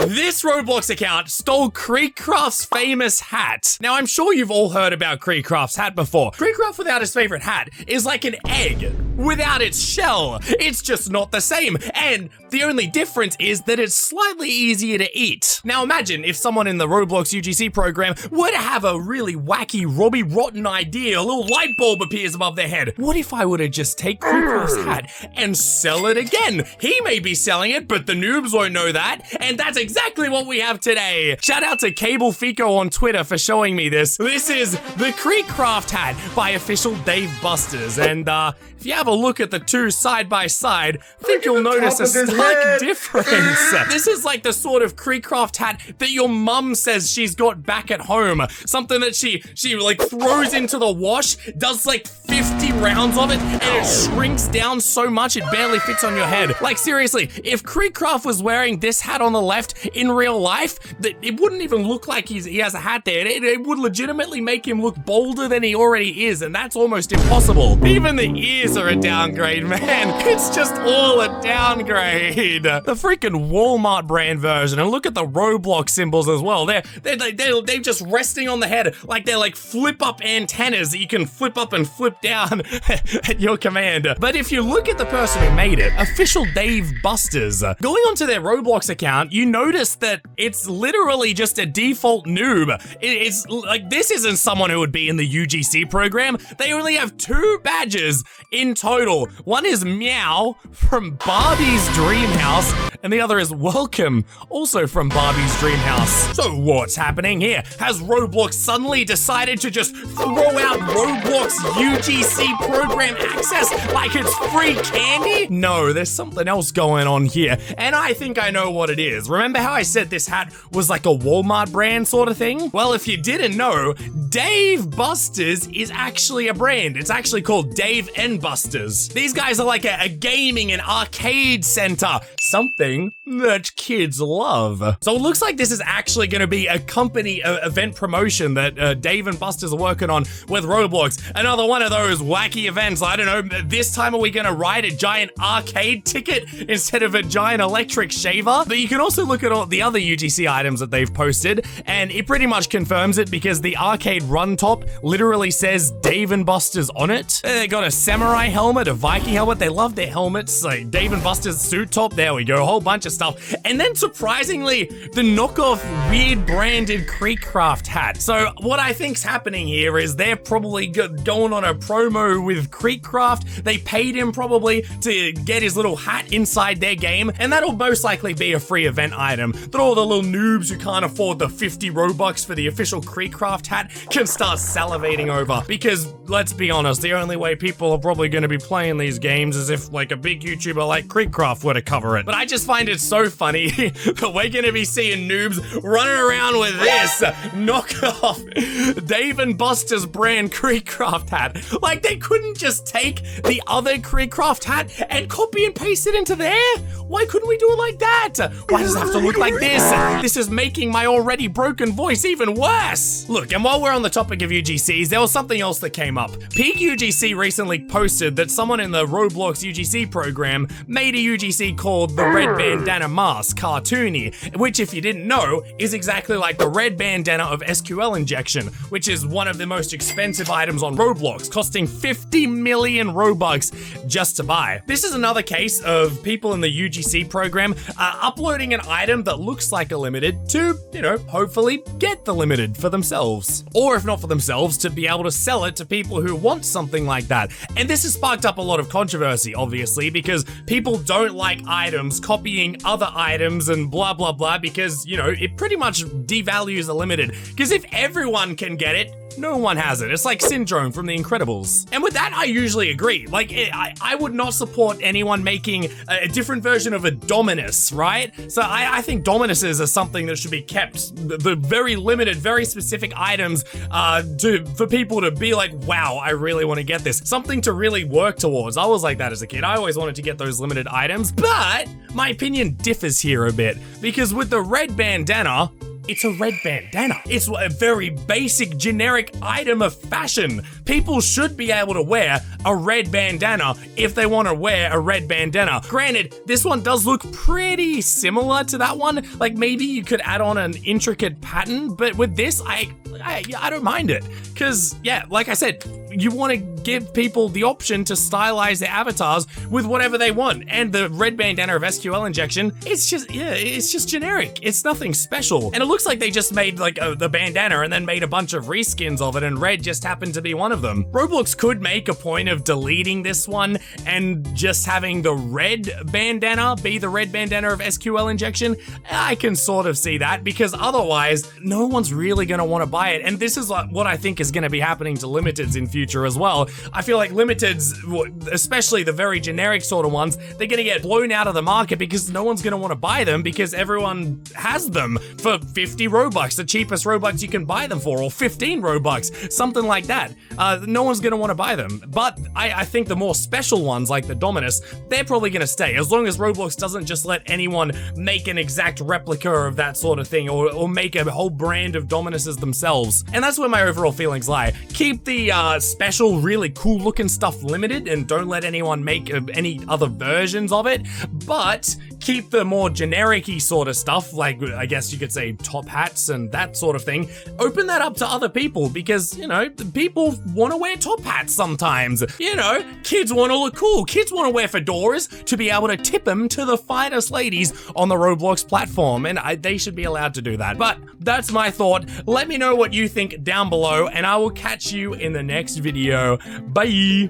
This Roblox account stole KreekCraft's famous hat. Now, I'm sure you've all heard about KreekCraft's hat before. KreekCraft without his favorite hat is like an egg without its shell. It's just not the same. And the only difference is that it's slightly easier to eat. Now, imagine if someone in the Roblox UGC program were to have a really wacky, Robbie Rotten idea, a little light bulb appears above their head. What if I were to just take KreekCraft's hat and sell it again? He may be selling it, but the noobs won't know that. And that's exactly what we have today. Shout out to Cable Fico on Twitter for showing me this. This is the KreekCraft hat by official Dave Busters. And if you have a look at the two side by side, I think you'll notice a stark difference. This is like the sort of KreekCraft hat that your mum says she's got back at home. Something that she like throws into the wash, does like 50 rounds of it, and it shrinks down so much it barely fits on your head. Like seriously, if KreekCraft was wearing this hat on the left in real life, it wouldn't even look like he has a hat there. It would legitimately make him look bolder than he already is, and that's almost impossible. Even the ears are a downgrade, man. It's just all a downgrade. The freaking Walmart brand version, and look at the Roblox symbols as well. They're just resting on the head like they're like flip up antennas that you can flip up and flip down at your command. But if you look at the person who made it, official Dave Busters, going onto their Roblox account, you notice that it's literally just a default noob. It's like, this isn't someone who would be in the UGC program. They only have 2 badges in total. One is Meow from Barbie's Dream House, and the other is Welcome, also from Barbie's Dream House. So what's happening here? Has Roblox suddenly decided to just throw out Roblox UGC program access like it's free candy? No, there's something else going on here, and I think I know what it is. Remember how I said this hat was like a Walmart brand sort of thing? Well, if you didn't know, Dave Busters is actually a brand. It's actually called Dave and Busters. These guys are like a gaming and arcade center, something that kids love. So it looks like this is actually going to be a company event promotion that Dave and Busters are working on with Roblox. Another one of those wacky events. I don't know, this time are we going to ride a giant arcade ticket instead of a giant electric shaver? But you can also look at all the other UGC items that they've posted, and it pretty much confirms it because the arcade run top literally says Dave and Busters on it. They got a samurai helmet, a Viking helmet. They love their helmets. Like Dave and Busters suit top. There we go. A whole bunch of stuff. And then surprisingly, the knockoff weird branded KreekCraft hat. So what I think's happening here is they're probably going on a promo with KreekCraft. They paid him probably to get his little hat inside their game, and that'll most likely be a free event item that all the little noobs who can't afford the 50 Robux for the official KreekCraft hat can start salivating over. Because let's be honest, the only way people are probably going to be playing these games is if like a big YouTuber like KreekCraft were to cover it. But I just find it so funny that we're going to be seeing noobs running around with this knockoff Dave and Busters brand KreekCraft hat. Like they couldn't just take the other KreekCraft hat and copy and paste it into there? Why couldn't we do it like that? Why does it have to look like this? This is making my already broken voice even worse. Look, and while we're on the topic of UGCs, there was something else that came up. Peak UGC recently posted that someone in the Roblox UGC program made a UGC called the Red Bandana Mask cartoony, which if you didn't know, is exactly like the red bandana of SQL injection, which is one of the most expensive items on Roblox, costing 50 million Robux just to buy. This is another case of people in the UGC program uploading an item that looks like a limited to, you know, hopefully get the limited for themselves. Or if not for themselves, to be able to sell it to people who want something like that. And this has sparked up a lot of controversy, obviously, because people don't like items copying other items and blah, blah, blah, because, you know, it pretty much devalues the limited. Because if everyone can get it, no one has it. It's like Syndrome from The Incredibles. And with that, I usually agree. Like, I would not support anyone making a different version of a Dominus, right? So I think Dominuses are something that should be kept. The very limited, very specific items for people to be like, wow, I really want to get this. Something to really work towards. I was like that as a kid. I always wanted to get those limited items, but my opinion differs here a bit because with the red bandana, It's a red bandana. It's a very basic, generic item of fashion. People should be able to wear a red bandana if they want to wear a red bandana. Granted, this one does look pretty similar to that one. Like maybe you could add on an intricate pattern, but with this, I don't mind it. Cause yeah, like I said, you want to give people the option to stylize their avatars with whatever they want. And the red bandana of SQL injection, it's just generic. It's nothing special. And it looks like they just made like the bandana and then made a bunch of reskins of it, and red just happened to be one of them. Roblox could make a point of deleting this one and just having the red bandana be the red bandana of SQL injection. I can sort of see that, because otherwise no one's really going to want to buy it. And this is what I think is going to be happening to limiteds in future as well. I feel like limiteds, especially the very generic sort of ones, they're going to get blown out of the market because no one's going to want to buy them because everyone has them for 50 Robux, the cheapest Robux you can buy them for, or 15 Robux, something like that. No one's going to want to buy them. But I think the more special ones, like the Dominus, they're probably going to stay, as long as Roblox doesn't just let anyone make an exact replica of that sort of thing, or make a whole brand of Dominuses themselves. And that's where my overall feelings lie. Keep the special, really cool looking stuff limited, and don't let anyone make any other versions of it, but keep the more generic-y sort of stuff, like I guess you could say top hats and that sort of thing. Open that up to other people, because, you know, people want to wear top hats sometimes. You know, kids want to look cool. Kids want to wear fedoras to be able to tip them to the finest ladies on the Roblox platform, and they should be allowed to do that. But that's my thought. Let me know what you think down below, and I will catch you in the next video. Bye!